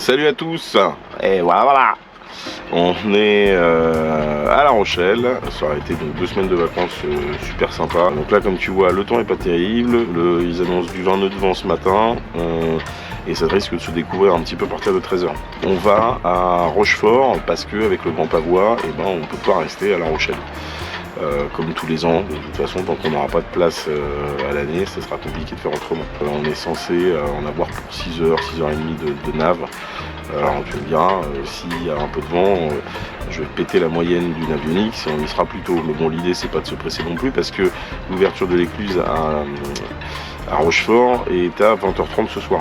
Salut à tous. Et voilà. On est à La Rochelle. Ça aurait été donc 2 semaines de vacances super sympa. Donc là, comme tu vois, le temps est pas terrible. Ils annoncent du 20 nœuds de vent ce matin. Et ça risque de se découvrir un petit peu à partir de 13h. On va à Rochefort parce qu'avec le Grand Pavois, on ne peut pas rester à La Rochelle. Comme tous les ans, de toute façon, tant qu'on n'aura pas de place à l'année, ça sera compliqué de faire autrement. On est censé en avoir pour 6h, 6h30 de nav. Alors tu me diras, s'il y a un peu de vent, je vais péter la moyenne d'une avionique, on y sera plus tôt. Mais bon, l'idée c'est pas de se presser non plus parce que l'ouverture de l'écluse à Rochefort est à 20h30 ce soir.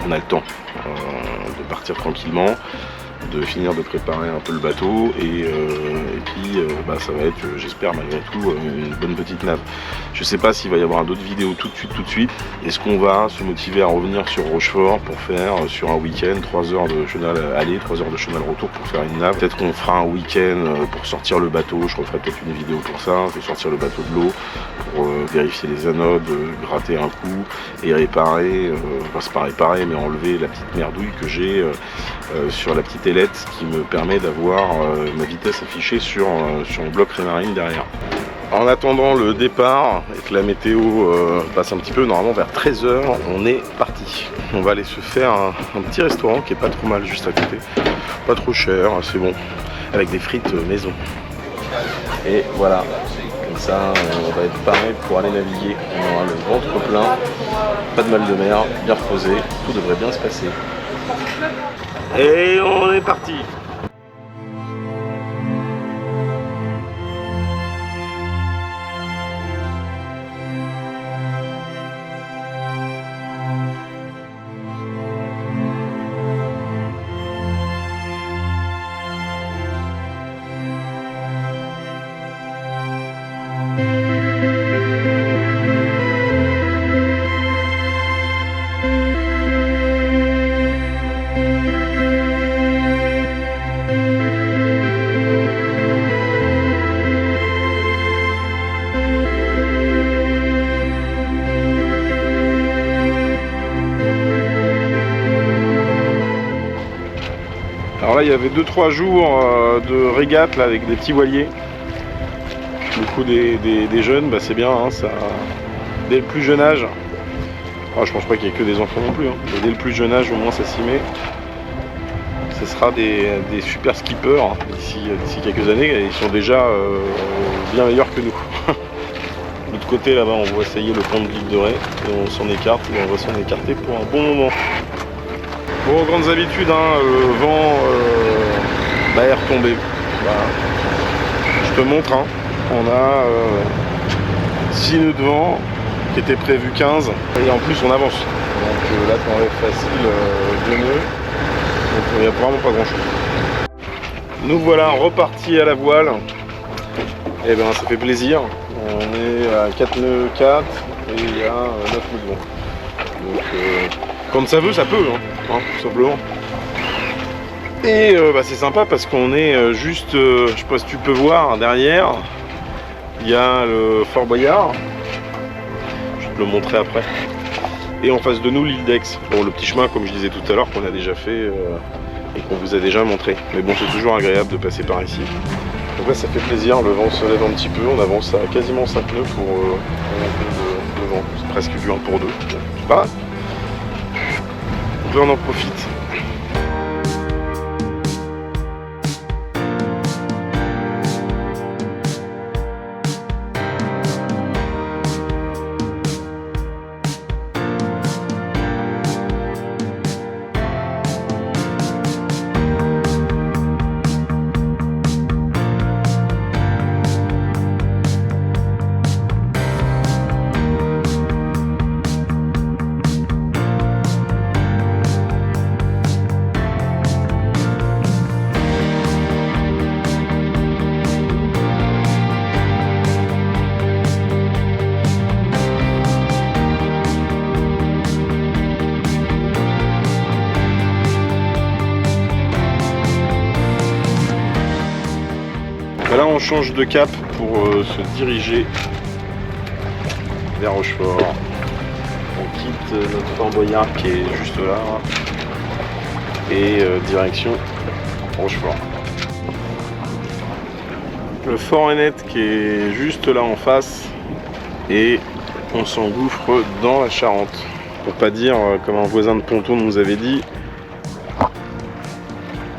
On a le temps de partir tranquillement, de finir de préparer un peu le bateau et puis ça va être, j'espère malgré tout, une bonne petite nave. Je sais pas s'il va y avoir d'autres vidéos tout de suite. Est-ce qu'on va se motiver à revenir sur Rochefort pour faire sur un week-end 3 heures de chenal aller, 3 heures de chenal retour pour faire une nave. Peut-être qu'on fera un week-end pour sortir le bateau, je referai peut-être une vidéo pour ça, de sortir le bateau de l'eau, pour vérifier les anodes, gratter un coup et réparer, c'est pas réparer mais enlever la petite merdouille que j'ai sur la petite ailette qui me permet d'avoir ma vitesse affichée sur le bloc Raymarine derrière. En attendant le départ et que la météo passe un petit peu, normalement vers 13h, on est parti. On va aller se faire un petit restaurant qui est pas trop mal juste à côté. Pas trop cher, c'est bon. Avec des frites maison. Et voilà. Comme ça, on va être paré pour aller naviguer. On aura le ventre plein, pas de mal de mer, bien reposé. Tout devrait bien se passer. Et on est parti. Alors là il y avait 2-3 jours de régate là, avec des petits voiliers. Du coup des jeunes, c'est bien, hein, ça, dès le plus jeune âge. Alors, je pense pas qu'il y ait que des enfants non plus, hein, mais dès le plus jeune âge au moins ça s'y met. Ce sera des super skippers hein, d'ici quelques années, ils sont déjà bien meilleurs que nous. De l'autre côté là-bas on voit essayer le pont de l'île de Ré et on s'en écarte, et on va s'en écarter pour un bon moment. Bon, grandes habitudes, hein, le vent est retombé. Voilà. Je te montre, hein, on a 6 nœuds de vent qui étaient prévus 15 et en plus on avance. Donc là tu enlèves facile 2 nœuds, donc il n'y a vraiment pas grand chose. Nous voilà repartis à la voile. Et ça fait plaisir. On est à 4 nœuds 4 et il y a 9 nœuds de vent. Donc quand ça veut, ça peut, hein, tout simplement. Et c'est sympa parce qu'on est juste, je sais pas si tu peux voir, derrière, il y a le Fort Boyard. Je vais te le montrer après. Et en face de nous, l'île d'Aix. Bon, le petit chemin, comme je disais tout à l'heure, qu'on a déjà fait et qu'on vous a déjà montré. Mais bon, c'est toujours agréable de passer par ici. Donc là, ça fait plaisir, le vent se lève un petit peu. On avance à quasiment 5 nœuds pour monter le vent. C'est presque du 1 pour 2. C'est pas mal. Donc là on en profite. Là on change de cap pour se diriger vers Rochefort. On quitte notre Fort Boyard qui est juste là. et direction Rochefort. Le Fort Hennette qui est juste là en face et on s'engouffre dans la Charente. Pour pas dire, comme un voisin de ponton nous avait dit,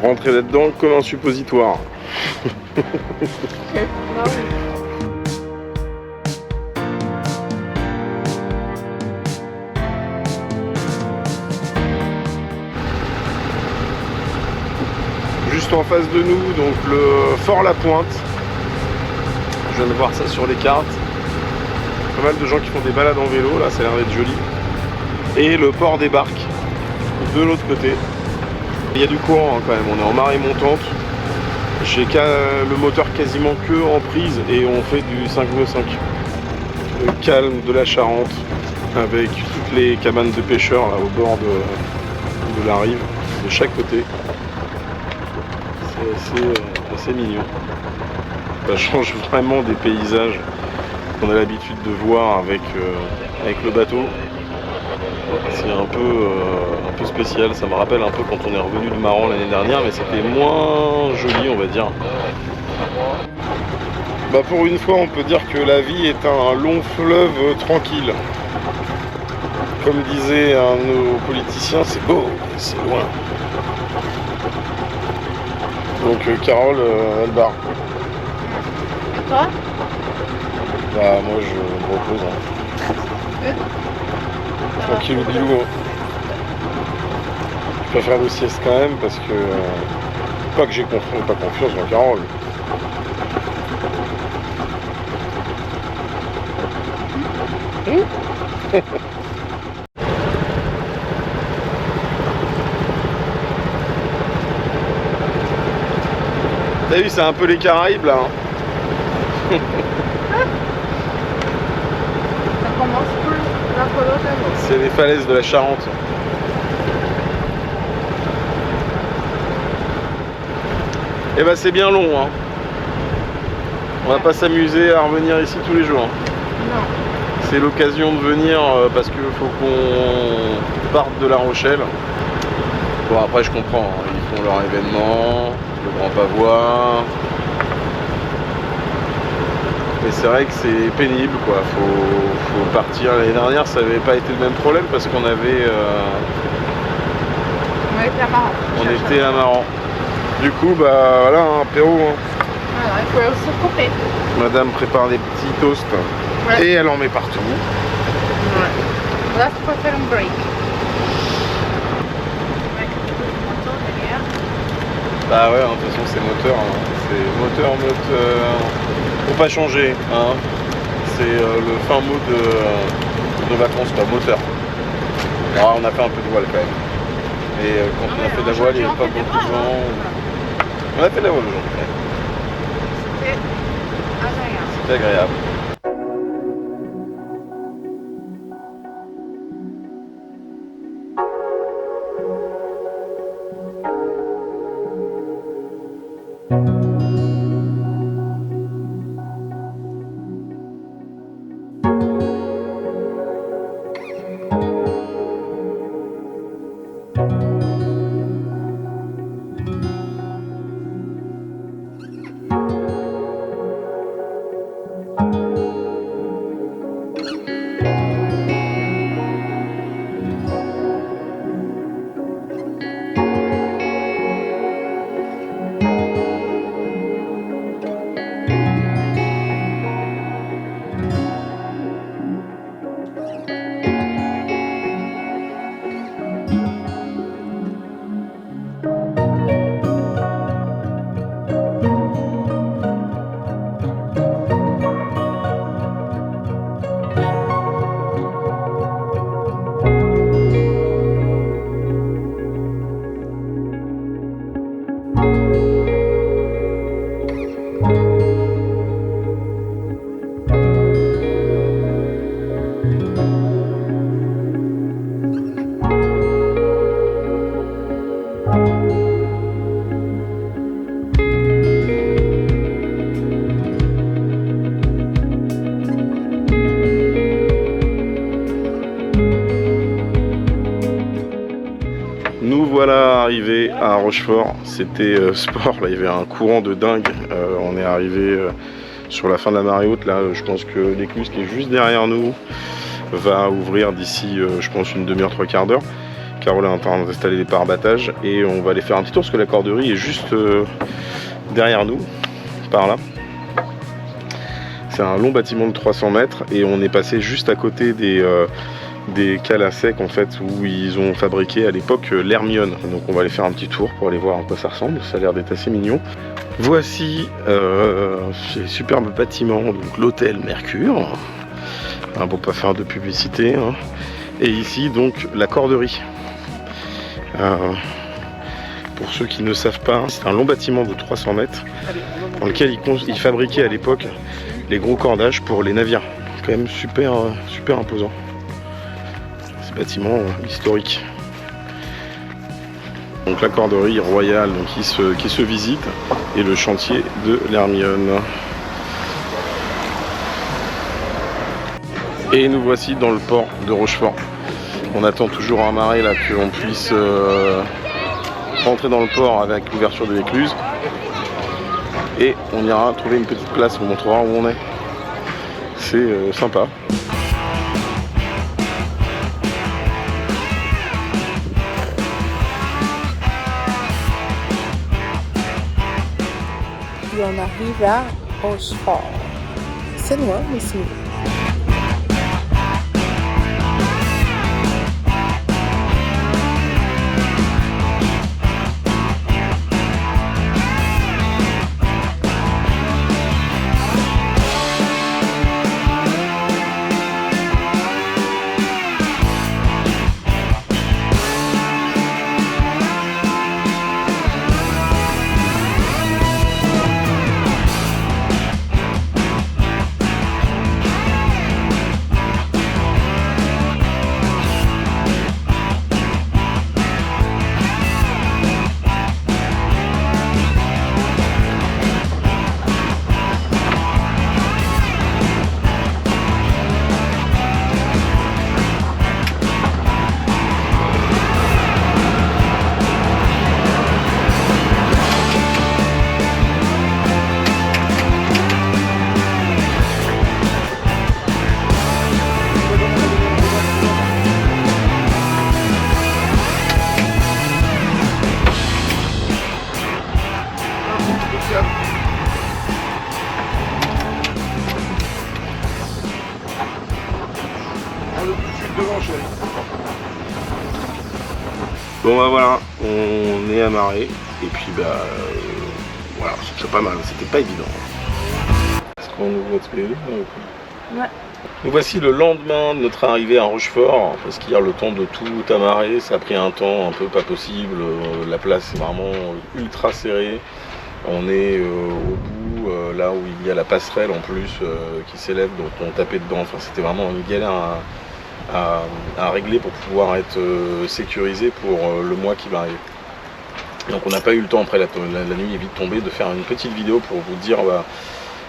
rentrer là-dedans comme un suppositoire. Juste en face de nous, donc le Fort La Pointe. Je viens de voir ça sur les cartes. Pas mal de gens qui font des balades en vélo, là ça a l'air d'être joli. Et le port des Barques, de l'autre côté. Il y a du courant hein, quand même, on est en marée montante. J'ai le moteur quasiment que en prise et on fait du 5,5. Le calme de la Charente avec toutes les cabanes de pêcheurs là, au bord de la rive, de chaque côté. C'est assez mignon. Ça change vraiment des paysages qu'on a l'habitude de voir avec le bateau. C'est un peu spécial, ça me rappelle un peu quand on est revenu de Maran l'année dernière, mais c'était moins joli on va dire. Bah pour une fois on peut dire que la vie est un long fleuve tranquille. Comme disait un de nos politiciens, c'est beau, c'est loin. Donc Carole, elle barre. Et toi? Bah moi je me repose. Hein. Tranquille ou bilou. Hein. Je préfère le sieste quand même parce que pas que j'ai pas confiance en Carole. T'as vu, c'est un peu les Caraïbes là. Hein. Ça commence plus la colo d'abord. C'est les falaises de la Charente. Et bah c'est bien long. Hein. On va pas s'amuser à revenir ici tous les jours. Hein. Non. C'est l'occasion de venir parce qu'il faut qu'on parte de La Rochelle. Bon après je comprends, hein. Ils font leur événement, le Grand Pavois. Mais c'est vrai que c'est pénible quoi, faut partir. L'année dernière ça n'avait pas été le même problème parce qu'on avait... On était à Maran. on était à Maran. Du coup bah voilà, un apéro. Hein. Voilà, il faut se couper. Madame prépare des petits toasts Ouais. et elle en met partout. Ouais. Là, tu peux faire un break. Avec le moteur derrière. Bah ouais, hein, de toute façon c'est moteur. Hein. C'est moteur. Faut pas changer. Hein. C'est le fin mot de vacances, pas moteur. Alors, on a fait un peu de voile quand même. Et quand on a fait de la voile, il n'y avait pas beaucoup de vent. On a fait de la voile aujourd'hui. C'était agréable. C'était agréable. Nous voilà arrivés à Rochefort. C'était sport, là il y avait un courant de dingue. On est arrivé sur la fin de la marée haute. Là je pense que l'écluse qui est juste derrière nous va ouvrir d'ici je pense une demi-heure, 3/4 d'heure. Carole est en train d'installer les parabattages et on va aller faire un petit tour parce que la corderie est juste derrière nous, par là. C'est un long bâtiment de 300 mètres et on est passé juste à côté des cales à sec en fait où ils ont fabriqué à l'époque l'Hermione. Donc on va aller faire un petit tour pour aller voir à quoi ça ressemble. Ça a l'air d'être assez mignon. Voici ces superbes bâtiments, donc l'hôtel Mercure. Pour pas faire de publicité. Hein. Et ici donc la corderie. Pour ceux qui ne savent pas, c'est un long bâtiment de 300 mètres dans lequel ils fabriquaient à l'époque les gros cordages pour les navires. Quand même super imposant. Ces bâtiments historiques. Donc la corderie royale donc, qui se visite et le chantier de l'Hermione. Et nous voici dans le port de Rochefort. On attend toujours un marais là qu'on puisse rentrer dans le port avec l'ouverture de l'écluse. Et on ira trouver une petite place, on montrera où on est. C'est sympa. Et on arrive à Rochefort. C'est loin, mais c'est loin. Bon bah voilà, on est amarré et puis voilà, c'est pas mal, c'était pas évident. Est-ce qu'on nous voit tous les deux? Ouais. Nous voici le lendemain de notre arrivée à Rochefort, parce qu'hier le temps de tout amarrer, ça a pris un temps un peu pas possible, la place est vraiment ultra serrée. On est au bout, là où il y a la passerelle en plus qui s'élève, donc on tapait dedans, enfin c'était vraiment une galère à régler pour pouvoir être sécurisé pour le mois qui va arriver. Donc on n'a pas eu le temps après la nuit est vite tombée de faire une petite vidéo pour vous dire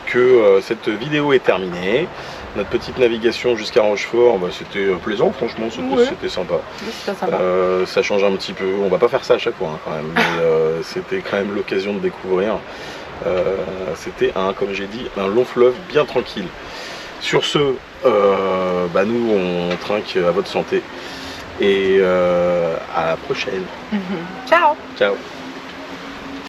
que cette vidéo est terminée. Notre petite navigation jusqu'à Rochefort, c'était plaisant, franchement, c'était sympa. Ça change un petit peu, on va pas faire ça à chaque fois hein, quand même, mais c'était quand même l'occasion de découvrir. C'était comme j'ai dit, un long fleuve bien tranquille. Sur ce, nous on trinque à votre santé et à la prochaine. Ciao. Ciao.